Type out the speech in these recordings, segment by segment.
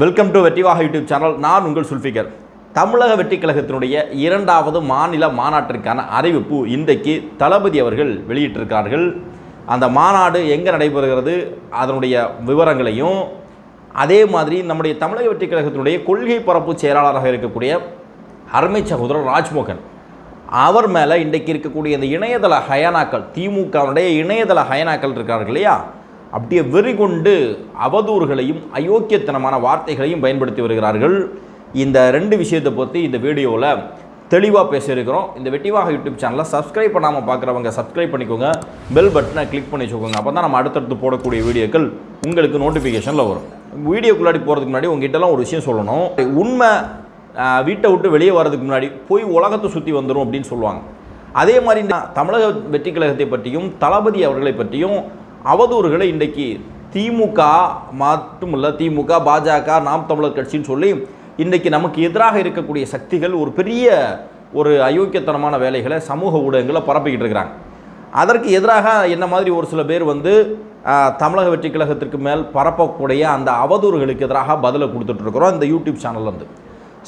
Welcome to வெற்றிவாக YouTube channel. நான் உங்கள் சுல்ஃபிகர். தமிழக வெற்றிக் கழகத்தினுடைய இரண்டாவது மாநில மாநாட்டிற்கான அறிவிப்பு இன்றைக்கு தளபதி அவர்கள் வெளியிட்டிருக்கிறார்கள். அந்த மாநாடு எங்கே நடைபெறுகிறது, அதனுடைய விவரங்களையும், அதே மாதிரி நம்முடைய தமிழக வெற்றிக் கழகத்தினுடைய கொள்கை பரப்பு செயலாளராக இருக்கக்கூடிய அருமை சகோதரர் ராஜ்மோகன் அவர் மேலே இன்றைக்கு இருக்கக்கூடிய இந்த இணையதள ஹயனாக்கள், திமுகவுடைய இணையதள ஹயனாக்கள் இருக்கார்கள் இல்லையா, அப்படியே வெறி கொண்டு அவதூறுகளையும் அயோக்கியத்தனமான வார்த்தைகளையும் பயன்படுத்தி வருகிறார்கள். இந்த ரெண்டு விஷயத்தை பற்றி இந்த வீடியோவில் தெளிவாக பேசியிருக்கிறோம். இந்த வெற்றிவாக யூடியூப் சேனலை சப்ஸ்கிரைப் பண்ணாமல் பார்க்குறவங்க சப்ஸ்கிரைப் பண்ணிக்கோங்க, பெல் பட்டனை கிளிக் பண்ணி வச்சுக்கோங்க. அப்போ தான் நம்ம அடுத்தடுத்து போடக்கூடிய வீடியோக்கள் உங்களுக்கு நோட்டிஃபிகேஷனில் வரும். வீடியோக்குள்ளாடி போகிறதுக்கு முன்னாடி உங்ககிட்டலாம் ஒரு விஷயம் சொல்லணும். உண்மை வீட்டை விட்டு வெளியே வர்றதுக்கு முன்னாடி போய் உலகத்தை சுற்றி வந்துடும் அப்படின்னு சொல்லுவாங்க. அதே மாதிரி தமிழக வெற்றி கழகத்தை பற்றியும் தளபதி அவர்களை பற்றியும் அவதூறுகளை இன்றைக்கு திமுக மட்டுமல்ல, திமுக, பாஜக, நாம் தமிழர் கட்சின்னு சொல்லி இன்றைக்கி நமக்கு எதிராக இருக்கக்கூடிய சக்திகள் ஒரு பெரிய அயோக்கியத்தனமான வேலைகளை சமூக ஊடகங்களை பரப்பிக்கிட்டு இருக்கிறாங்க. அதற்கு எதிராக என்ன மாதிரி ஒரு சில பேர் தமிழக வெற்றி கழகத்திற்கு மேல் பரப்பக்கூடிய அந்த அவதூறுகளுக்கு எதிராக பதிலை கொடுத்துட்ருக்குறோம் இந்த யூடியூப் சேனல்லேருந்து.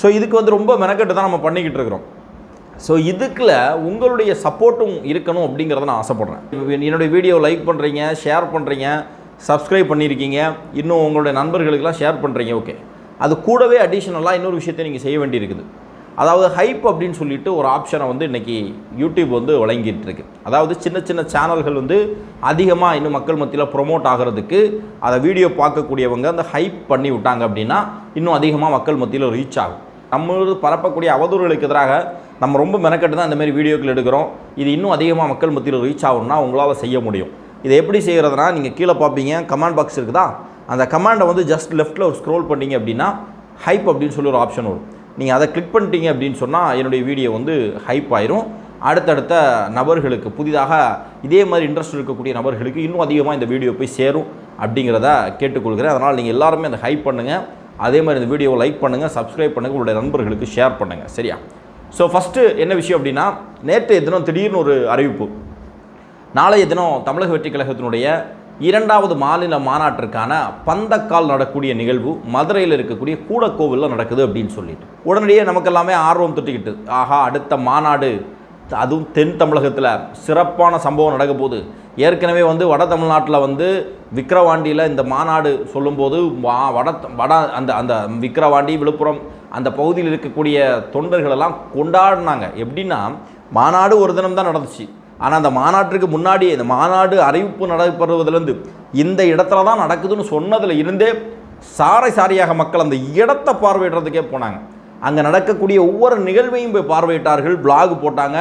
ஸோ இதுக்கு ரொம்ப மெனக்கெட்டு தான் நம்ம பண்ணிக்கிட்டு இருக்கிறோம். ஸோ இதுக்குள்ள உங்களுடைய சப்போர்ட்டும் இருக்கணும் அப்படிங்கிறத நான் ஆசைப்பட்றேன். என்னுடைய வீடியோ லைக் பண்ணுறீங்க, ஷேர் பண்ணுறீங்க, சப்ஸ்கிரைப் பண்ணியிருக்கீங்க, இன்னும் உங்களுடைய நண்பர்களுக்கெல்லாம் ஷேர் பண்ணுறீங்க. ஓகே, அது கூடவே அடிஷ்னலாக இன்னொரு விஷயத்தை நீங்கள் செய்ய வேண்டியிருக்குது. அதாவது ஹைப் அப்படின்னு சொல்லிட்டு ஒரு ஆப்ஷனை இன்றைக்கி யூடியூப் வழங்கிட்டு இருக்கு. அதாவது சின்ன சின்ன சேனல்கள் அதிகமாக இன்னும் மக்கள் மத்தியில் ப்ரொமோட் ஆகிறதுக்கு அதை வீடியோ பார்க்கக்கூடியவங்க அந்த ஹைப் பண்ணி விட்டாங்க அப்படின்னா இன்னும் அதிகமாக மக்கள் மத்தியில் ரீச் ஆகும். நம்ம பரப்பக்கூடிய அவதூறுகளுக்கு எதிராக நம்ம ரொம்ப மெனக்கட்டு தான் இந்தமாரி வீடியோக்கள் எடுக்கிறோம். இது இன்னும் அதிகமாக மக்கள் மத்தியில் ரீச் ஆகணும்னா உங்களால் செய்ய முடியும். இதை எப்படி செய்கிறதுனா, நீங்கள் கீழே பார்ப்பீங்க, கமெண்ட் பாக்ஸ் இருக்குதா, அந்த கமெண்டை ஜஸ்ட் லெஃப்ட்டில் ஒரு ஸ்க்ரோல் பண்ணிங்க அப்படின்னா ஹைப் அப்படின்னு சொல்லி ஒரு ஆப்ஷன் வரும். நீங்கள் அதை கிளிக் பண்ணிட்டீங்க அப்படின்னு சொன்னால் என்னுடைய வீடியோ ஹைப் ஆயிரும். அடுத்தடுத்த நபர்களுக்கு, புதிதாக இதே மாதிரி இன்ட்ரெஸ்ட் இருக்கக்கூடிய நபர்களுக்கு இன்னும் அதிகமாக இந்த வீடியோ போய் சேரும் அப்படிங்கிறத கேட்டுக்கொள்கிறேன். அதனால் நீங்கள் எல்லாருமே அந்த ஹைப் பண்ணுங்கள். அதே மாதிரி இந்த வீடியோவை லைக் பண்ணுங்கள், சப்ஸ்கிரைப் பண்ணுங்கள், உங்களுடைய நண்பர்களுக்கு ஷேர் பண்ணுங்கள். சரியா? ஸோ ஃபஸ்ட்டு என்ன விஷயம் அப்படின்னா, நேற்றைய தினம் திடீர்னு ஒரு அறிவிப்பு. நாளைய தினம் தமிழக வெற்றி கழகத்தினுடைய இரண்டாவது மாநில மாநாட்டிற்கான பந்தக்கால் நடக்கூடிய நிகழ்வு மதுரையில் இருக்கக்கூடிய கூடக்கோவிலில் நடக்குது அப்படின்னு சொல்லிட்டு உடனடியே நமக்கெல்லாமே ஆர்வம் தொட்டிக்கிட்டு, ஆஹா, அடுத்த மாநாடு, அதுவும் தென் தமிழகத்தில் சிறப்பான சம்பவம் நடக்க போகுது. ஏற்கனவே வட தமிழ்நாட்டில் விக்கிரவாண்டியில் இந்த மாநாடு சொல்லும்போது வட அந்த அந்த விக்கிரவாண்டி, விழுப்புரம் அந்த பகுதியில் இருக்கக்கூடிய தொண்டர்களெல்லாம் கொண்டாடினாங்க. எப்படின்னா, மாநாடு ஒரு தினம் தான் நடந்துச்சு, ஆனால் அந்த மாநாட்டிற்கு முன்னாடி இந்த மாநாடு அறிவிப்பு நடைபெறுவதிலேருந்து இந்த இடத்துல தான் நடக்குதுன்னு சொன்னதில் இருந்தே சாரையாக மக்கள் அந்த இடத்தை பார்வையிடுறதுக்கே போனாங்க. அங்கே நடக்கக்கூடிய ஒவ்வொரு நிகழ்வையும் போய் பார்வையிட்டார்கள், பிளாக் போட்டாங்க,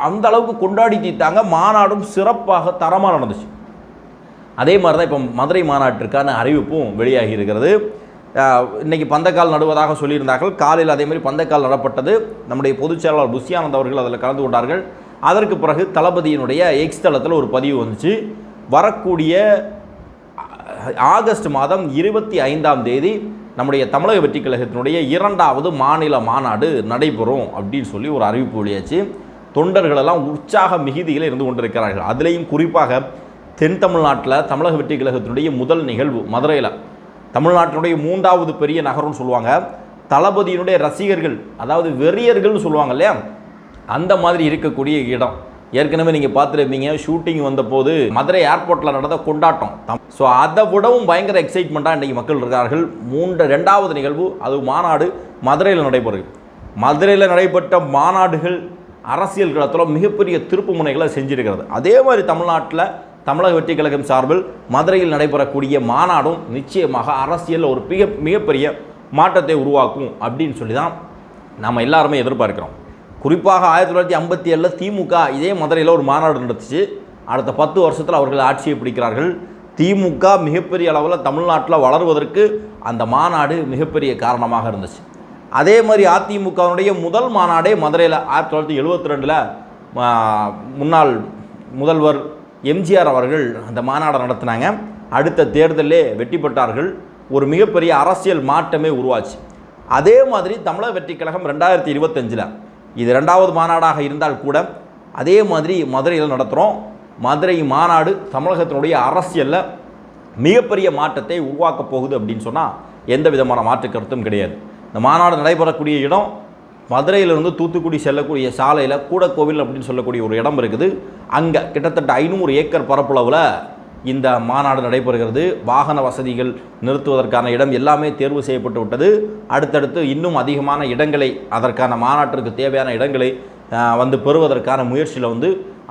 அந்த அளவுக்கு கொண்டாடி தீட்டாங்க. மாநாடும் சிறப்பாக தரமாக நடந்துச்சு. அதே மாதிரி தான் இப்போ மதுரை மாநாட்டிற்கான அறிவிப்பும் வெளியாகி இருக்கிறது. இன்றைக்கி பந்தக்கால் நடுவதாக சொல்லியிருந்தார்கள். காலையில் அதே மாதிரி பந்தக்கால் நடப்பட்டது. நம்முடைய பொதுச் செயலாளர் புஷியானந்த் அவர்கள் அதில் கலந்து கொண்டார்கள். அதற்கு பிறகு தளபதியினுடைய எக்ஸ் தளத்தில் ஒரு பதிவு வந்துச்சு. வரக்கூடிய ஆகஸ்ட் மாதம் 25ஆம் தேதி நம்முடைய தமிழக வெற்றி கழகத்தினுடைய இரண்டாவது மாநில மாநாடு நடைபெறும் அப்படின்னு சொல்லி ஒரு அறிவிப்பு வெளியாச்சு. தொண்டர்களெல்லாம் உற்சாக மிகுதியில் இருந்து கொண்டிருக்கிறார்கள். அதுலேயும் குறிப்பாக தென் தமிழ்நாட்டில் தமிழக வெற்றி கழகத்தினுடைய முதல் நிகழ்வு மதுரையில், தமிழ்நாட்டினுடைய 3வது பெரிய நகரம்னு சொல்லுவாங்க. தளபதியினுடைய ரசிகர்கள், அதாவது வெறியர்கள்னு சொல்லுவாங்க இல்லையா, அந்த மாதிரி இருக்கக்கூடிய இடம். ஏற்கனவே நீங்கள் பார்த்துருப்பீங்க, ஷூட்டிங் வந்தபோது மதுரை ஏர்போர்ட்டில் நடந்த கொண்டாட்டம். ஸோ அதை விடவும் பயங்கர எக்ஸைட்மெண்ட்டாக இன்றைக்கி மக்கள் இருக்கார்கள். 2வது நிகழ்வு, அது மாநாடு மதுரையில் நடைபெறுது. மதுரையில் நடைபெற்ற மாநாடுகள் அரசியல் களத்தில் மிகப்பெரிய திருப்பு முனைகளை செஞ்சிருக்கிறது. அதே மாதிரி தமிழ்நாட்டில் தமிழக வெற்றி கழகம் சார்பில் மதுரையில் நடைபெறக்கூடிய மாநாடும் நிச்சயமாக அரசியலில் ஒரு மிகப்பெரிய மாற்றத்தை உருவாக்கும் அப்படின்னு சொல்லி தான் நம்ம எல்லாருமே எதிர்பார்க்கிறோம். குறிப்பாக 1957 திமுக இதே மதுரையில் ஒரு மாநாடு நடத்துச்சு. அடுத்த 10 வருஷத்தில் அவர்கள் ஆட்சியை பிடிக்கிறார்கள். திமுக மிகப்பெரிய அளவில் தமிழ்நாட்டில் வளருவதற்கு அந்த மாநாடு மிகப்பெரிய காரணமாக இருந்துச்சு. அதே மாதிரி அதிமுகவினுடைய முதல் மாநாடே மதுரையில் 1972 முன்னாள் முதல்வர் எம்ஜிஆர் அவர்கள் அந்த மாநாடை நடத்தினாங்க. அடுத்த தேர்தலே வெற்றி பெற்றார்கள். ஒரு மிகப்பெரிய அரசியல் மாற்றமே உருவாச்சு. அதே மாதிரி தமிழக வெற்றி கழகம் 2025 இது 2வது மாநாடாக இருந்தால் கூட அதே மாதிரி மதுரையில் நடத்துகிறோம். மதுரை மாநாடு தமிழகத்தினுடைய அரசியலில் மிகப்பெரிய மாற்றத்தை உருவாக்கப் போகுது அப்படின்னு சொன்னால் எந்த விதமான மாற்று கருத்தும் கிடையாது. இந்த மாநாடு நடைபெறக்கூடிய இடம் மதுரையிலிருந்து தூத்துக்குடி செல்லக்கூடிய சாலையில் கூடக்கோவில் அப்படின்னு சொல்லக்கூடிய ஒரு இடம் இருக்குது. அங்கே கிட்டத்தட்ட 500 ஏக்கர் பரப்பளவில் இந்த மாநாடு நடைபெறுகிறது. வாகன வசதிகள் நிறுத்துவதற்கான இடம் எல்லாமே தேர்வு செய்யப்பட்டு விட்டது. அடுத்தடுத்து இன்னும் அதிகமான இடங்களை, அதற்கான மாநாட்டிற்கு தேவையான இடங்களை பெறுவதற்கான முயற்சியில்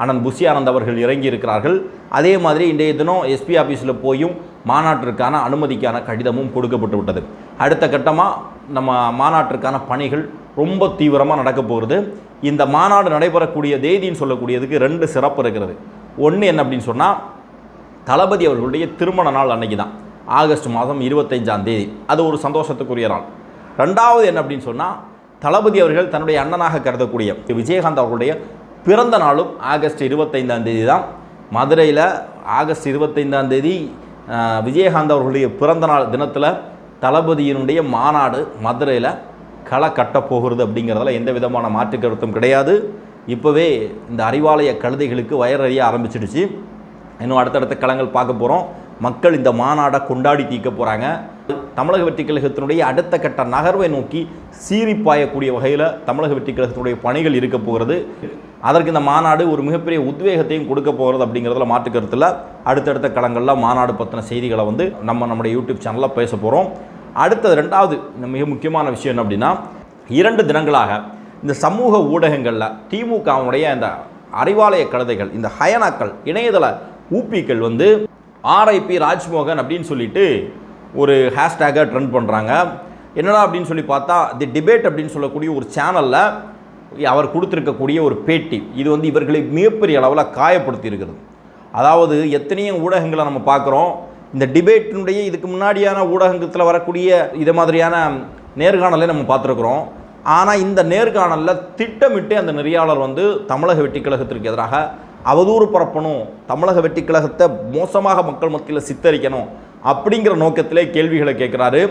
அண்ணன் புஷி ஆனந்த் அவர்கள் இறங்கி இருக்கிறார்கள். அதே மாதிரி இன்றைய தினம் எஸ்பி ஆஃபீஸில் போயும் மாநாட்டிற்கான அனுமதிக்கான கடிதமும் கொடுக்கப்பட்டு விட்டது. அடுத்த கட்டமாக நம்ம மாநாட்டிற்கான பணிகள் ரொம்ப தீவிரமாக நடக்க போகிறது. இந்த மாநாடு நடைபெறக்கூடிய தேதின்னு சொல்லக்கூடியதுக்கு 2 சிறப்பு இருக்கிறது. ஒன்று என்ன அப்படின்னு சொன்னால், தளபதி அவர்களுடைய திருமண நாள் அன்னைக்கு தான், ஆகஸ்ட் மாதம் 25ஆம் தேதி. அது ஒரு சந்தோஷத்துக்குரிய நாள். ரெண்டாவது என்ன அப்படின்னு சொன்னால், தளபதி அவர்கள் தன்னுடைய அண்ணனாக கருதக்கூடிய விஜயகாந்த் அவர்களுடைய பிறந்த நாளும் ஆகஸ்ட் 25ஆம் தேதி தான். மதுரையில் ஆகஸ்ட் 25ஆம் தேதி விஜயகாந்த் அவர்களுடைய பிறந்த நாள் தினத்தில் தளபதியினுடைய மாநாடு மதுரையில் களை கட்டப்போகிறது அப்படிங்கிறதுல எந்த விதமான மாற்று கருத்தும் கிடையாது. இப்போவே இந்த அறிவாலய கழுதைகளுக்கு வயறறிய ஆரம்பிச்சிடுச்சு. இன்னும் அடுத்தடுத்த களங்கள் பார்க்க போகிறோம். மக்கள் இந்த மாநாடை கொண்டாடி தீர்க்க போகிறாங்க. தமிழக வெற்றிக் கழகத்தினுடைய அடுத்த கட்ட நகர்வை நோக்கி சீறிப்பாயக்கூடிய வகையில் தமிழக வெற்றிக் கழகத்தினுடைய பணிகள் இருக்க போகிறது. அதற்கு இந்த மாநாடு ஒரு மிகப்பெரிய உத்வேகத்தையும் கொடுக்க போகிறது அப்படிங்கிறதுல மாற்று கருத்தில் அடுத்தடுத்த களங்களில் மாநாடு பற்றின செய்திகளை நம்முடைய யூடியூப் சேனலில் பேச போகிறோம். அடுத்தது 2வது மிக முக்கியமான விஷயம் என்ன அப்படின்னா, 2 தினங்களாக இந்த சமூக ஊடகங்களில் திமுகவுடைய இந்த அறிவாலய கழுதைகள், இந்த ஹயனாக்கள், இணையதள ஊப்பிக்கள் RIP ராஜ்மோகன் அப்படின்னு சொல்லிட்டு ஒரு ஹேஷ்டேக்கை ட்ரெண்ட் பண்ணுறாங்க. என்னடா அப்படின்னு சொல்லி பார்த்தா, தி டிபேட் அப்படின்னு சொல்லக்கூடிய ஒரு சேனலில் அவர் கொடுத்துருக்கக்கூடிய ஒரு பேட்டி இது இவர்களை மிகப்பெரிய அளவில் காயப்படுத்தி இருக்கிறது. அதாவது எத்தனையோ ஊடகங்களை நம்ம பார்க்குறோம். இந்த டிபேட்டினுடைய இதுக்கு முன்னாடியான ஊடகத்தில் வரக்கூடிய இது மாதிரியான நேர்காணலை நம்ம பார்த்துருக்குறோம். ஆனால் இந்த நேர்காணலில் திட்டமிட்டு அந்த நெறியாளர் தமிழக வெற்றிக் கழகத்திற்கு எதிராக அவதூறு பரப்பணும், தமிழக வெற்றிக் கழகத்தை மோசமாக மக்கள் மத்தியில் சித்தரிக்கணும் அப்படிங்கிற நோக்கத்திலே கேள்விகளை கேட்குறாரு.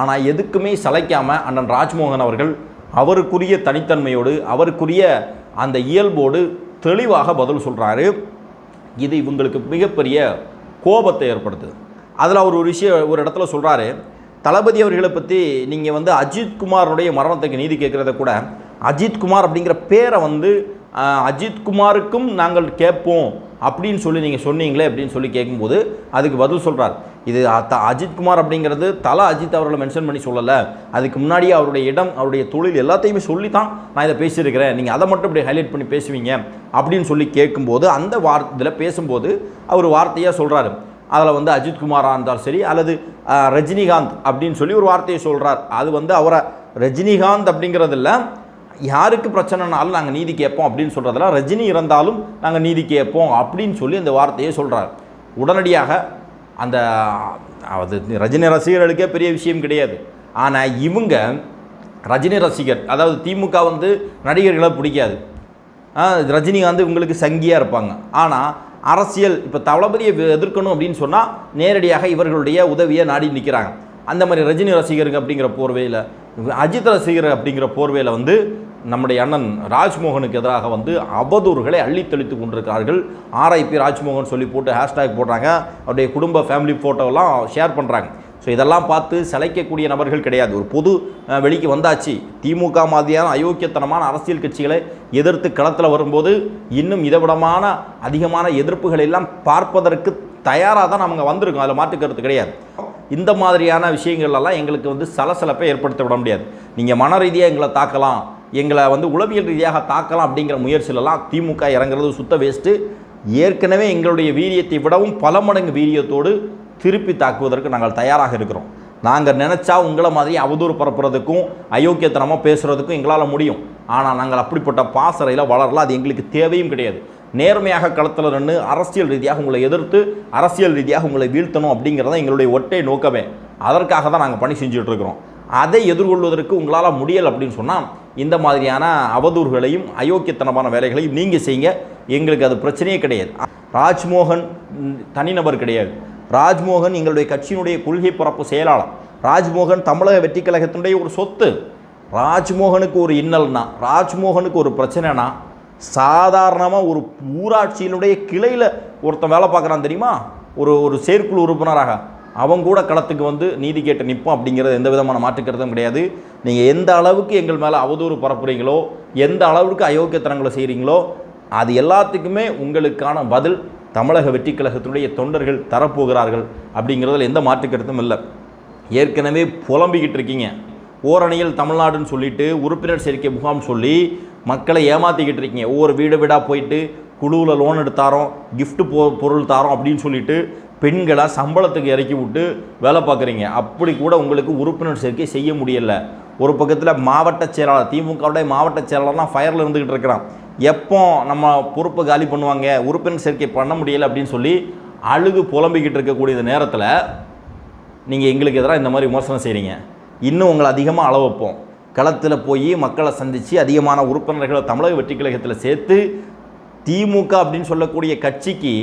ஆனால் எதுக்குமே சளைக்காமல் அண்ணன் ராஜ்மோகன் அவர்கள் அவருக்குரிய தனித்தன்மையோடு, அவருக்குரிய அந்த இயல்போடு தெளிவாக பதில் சொல்கிறாரு. இது இவங்களுக்கு மிகப்பெரிய கோபத்தை ஏற்படுத்துது. அதில் அவர் ஒரு இடத்துல சொல்கிறாரு, தளபதி அவர்களை பற்றி நீங்கள் அஜித்குமாருடைய மரணத்துக்கு நீதி கேட்குறத கூட அஜித்குமார் அப்படிங்கிற பேரை அஜித்குமாருக்கும் நாங்கள் கேட்போம் அப்படின்னு சொல்லி நீங்கள் சொன்னீங்களே அப்படின்னு சொல்லி கேட்கும்போது அதுக்கு பதில் சொல்கிறார். இது அஜித்குமார் அப்படிங்கிறது அஜித் அவர்களை மென்ஷன் பண்ணி சொல்லலை, அதுக்கு முன்னாடியே அவருடைய இடம், அவருடைய தொழில் எல்லாத்தையுமே சொல்லி தான் நான் இதை பேசியிருக்கிறேன், நீங்கள் அதை மட்டும் இப்படி ஹைலைட் பண்ணி பேசுவீங்க அப்படின்னு சொல்லி கேட்கும்போது அந்த இதில் பேசும்போது அவர் வார்த்தையாக சொல்கிறாரு. அதில் அஜித்குமாராக இருந்தாலும் சரி அல்லது ரஜினிகாந்த் அப்படின்னு சொல்லி ஒரு வார்த்தையை சொல்கிறார். அது அவரை ரஜினிகாந்த் அப்படிங்கிறதில்ல, யாருக்கு பிரச்சனைனாலும் நாங்கள் நீதி கேட்போம் அப்படின்னு சொல்கிறதில்ல, ரஜினி இருந்தாலும் நாங்கள் நீதி கேட்போம் அப்படின்னு சொல்லி அந்த வார்த்தையை சொல்கிறார். உடனடியாக அந்த ரஜினி ரசிகர்களுக்கே பெரிய விஷயம் கிடையாது. ஆனால் இவங்க ரஜினி ரசிகர், அதாவது திமுக நடிகர்களை பிடிக்காது, ரஜினிகாந்த் இவங்களுக்கு சங்கியாக இருப்பாங்க. ஆனால் அரசியல் இப்போ தளபதியை எதிர்க்கணும் அப்படின்னு சொன்னால் நேரடியாக இவர்களுடைய உதவியை நாடி நிற்கிறாங்க. அந்த மாதிரி ரஜினி ரசிகர்கள் அப்படிங்கிற போர்வையில், அஜித் ரசிகர் அப்படிங்கிற போர்வையில் நம்முடைய அண்ணன் ராஜ்மோகனுக்கு எதிராக அவதூறுகளை அள்ளித்தளித்து கொண்டிருக்கிறார்கள். RIP ராஜ்மோகன் சொல்லி போட்டு ஹேஷ்டேக் போடுறாங்க, அவருடைய குடும்ப ஃபேமிலி ஃபோட்டோவெல்லாம் ஷேர் பண்ணுறாங்க. ஸோ இதெல்லாம் பார்த்து சளைக்கக்கூடிய நபர்கள் கிடையாது. ஒரு பொது வெளிக்கு வந்தாச்சு. திமுக மாதிரியான அயோக்கியத்தனமான அரசியல் கட்சிகளை எதிர்த்து களத்தில் வரும்போது இன்னும் இதைவிடமான அதிகமான எதிர்ப்புகள் எல்லாம் பார்ப்பதற்கு தயாராக தான் நம்ம வந்திருக்கோம். அதில் மாற்றுக்கருத்து கிடையாது. இந்த மாதிரியான விஷயங்கள்லாம் எங்களுக்கு சலசலப்பை ஏற்படுத்த விட முடியாது. நீங்கள் மன ரீதியாக எங்களை தாக்கலாம், எங்களை உளவியல் ரீதியாக தாக்கலாம் அப்படிங்கிற முயற்சியிலலாம் திமுக இறங்குறது சுத்த வேஸ்ட்டு. ஏற்கனவே எங்களுடைய வீரியத்தை விடவும் பல மடங்கு வீரியத்தோடு திருப்பி தாக்குவதற்கு நாங்கள் தயாராக இருக்கிறோம். நாங்கள் நினச்சா உங்களை மாதிரி அவதூறு பரப்புறதுக்கும் அயோக்கியத்தனமாக பேசுகிறதுக்கும் எங்களால் முடியும். ஆனால் நாங்கள் அப்படிப்பட்ட பாசறையில் வளரலாம், அது எங்களுக்கு தேவையும் கிடையாது. நேர்மையாக களத்தில் நின்று அரசியல் ரீதியாக உங்களை எதிர்த்து அரசியல் ரீதியாக உங்களை வீழ்த்தணும் அப்படிங்கிறத எங்களுடைய ஒற்றை நோக்கமே. அதற்காக தான் நாங்கள் பணி செஞ்சுட்ருக்கிறோம். அதை எதிர்கொள்வதற்கு உங்களால் முடியலை அப்படின்னு சொன்னால் இந்த மாதிரியான அவதூறுகளையும் அயோக்கியத்தனமான வேலைகளையும் நீங்கள் செய்யுங்க, எங்களுக்கு அது பிரச்சனையே கிடையாது. ராஜ்மோகன் தனிநபர் கிடையாது. ராஜ்மோகன் எங்களுடைய கட்சியினுடைய கொள்கை பரப்பு செயலாளர். ராஜ்மோகன் தமிழக வெற்றிக் கழகத்தினுடைய ஒரு சொத்து. ராஜ்மோகனுக்கு ஒரு இன்னல்னா, ராஜ்மோகனுக்கு ஒரு பிரச்சனைனா, சாதாரணமாக ஒரு ஊராட்சியினுடைய கிளையில் ஒருத்தன் வேலை பார்க்குறான் தெரியுமா, ஒரு செயற்குழு உறுப்பினராக, அவங்க கூட களத்துக்கு வந்து நீதி கேட்டு நிற்போம் அப்படிங்கிறது எந்த விதமான மாற்றுக்கிறதும் கிடையாது. நீங்கள் எந்த அளவுக்கு எங்கள் மேலே அவதூறு பரப்புறீங்களோ, எந்த அளவுக்கு அயோக்கியத்தனங்களை செய்கிறீங்களோ, அது எல்லாத்துக்குமே உங்களுக்கான பதில் தமிழக வெற்றி கழகத்தினுடைய தொண்டர்கள் தரப்போகிறார்கள் அப்படிங்கிறதுல எந்த மாற்றுக்கருத்தும் இல்லை. ஏற்கனவே புலம்பிக்கிட்டு இருக்கீங்க. ஓரணியில் தமிழ்நாடுன்னு சொல்லிட்டு உறுப்பினர் சேர்க்கை முகாம் சொல்லி மக்களை ஏமாற்றிக்கிட்டு இருக்கீங்க. ஒவ்வொரு வீடு வீடாக போயிட்டு குழுவில் லோன் எடுத்தாரோம், கிஃப்ட் பொருள் தாரோம் அப்படின்னு சொல்லிட்டு பெண்களை சம்பளத்துக்கு இறக்கி விட்டு வேலை பார்க்குறீங்க. அப்படி கூட உங்களுக்கு உறுப்பினர் சேர்க்கை செய்ய முடியலை. ஒரு பக்கத்தில் மாவட்ட செயலாளர், திமுகவுடைய மாவட்ட செயலாளர்லாம் ஃபயரில் இருந்துக்கிட்டு இருக்கிறான். எப்போ நம்ம பொறுப்பை காலி பண்ணுவாங்க, உறுப்பினர் சேர்க்கை பண்ண முடியலை அப்படின்னு சொல்லி அழுகு புலம்பிக்கிட்டு இருக்கக்கூடிய நேரத்தில் நீங்கள் எங்களுக்கு எதிராக இந்த மாதிரி விமர்சனம் செய்கிறீங்க. இன்னும் உங்களை அதிகமாக அள வைப்போம். களத்தில் போய் மக்களை சந்தித்து அதிகமான உறுப்பினர்களை தமிழக வெற்றி கழகத்தில் சேர்த்து திமுக அப்படின்னு சொல்லக்கூடிய கட்சிக்கு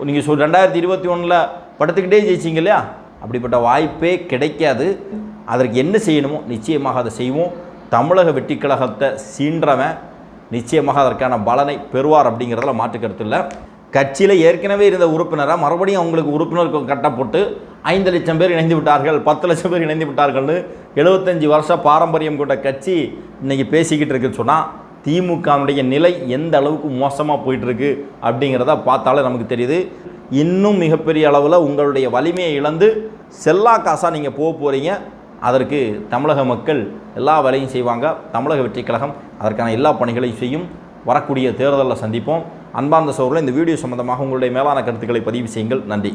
நீங்கள் 2021 படுத்துக்கிட்டே ஜெயிச்சிங்க இல்லையா, அப்படிப்பட்ட வாய்ப்பே கிடைக்காது. அதற்கு என்ன செய்யணுமோ நிச்சயமாக அதை செய்வோம். தமிழக வெற்றி கழகத்தை சீன்றவன் நிச்சயமாக அதற்கான பலனை பெறுவார் அப்படிங்கிறதுல மாற்று கருத்து இல்லை. கட்சியில் ஏற்கனவே இருந்த உறுப்பினராக மறுபடியும் அவங்களுக்கு உறுப்பினர் கட்டப்பட்டு 5 லட்சம் பேர் இணைந்து விட்டார்கள், 10 லட்சம் பேர் இணைந்து விட்டார்கள்னு 75 வருஷ பாரம்பரியம் கொண்ட கட்சி இன்றைக்கி பேசிக்கிட்டு இருக்குன்னு சொன்னால் திமுகவுடைய நிலை எந்த அளவுக்கு மோசமாக போயிட்டுருக்கு அப்படிங்கிறத பார்த்தாலே நமக்கு தெரியுது. இன்னும் மிகப்பெரிய அளவில் உங்களுடைய வலிமையை இழந்து செல்லா காசாக நீங்கள் போக போகிறீங்க. அதற்கு தமிழக மக்கள் எல்லா வேலையும் செய்வாங்க. தமிழக வெற்றி கழகம் அதற்கான எல்லா பணிகளையும் செய்யும். வரக்கூடிய தேர்தலில் சந்திப்போம். அன்பார்ந்த சகோதரர்களே, இந்த வீடியோ சம்பந்தமாக உங்களுடைய மேலான கருத்துக்களை பதிவு செய்யுங்கள். நன்றி.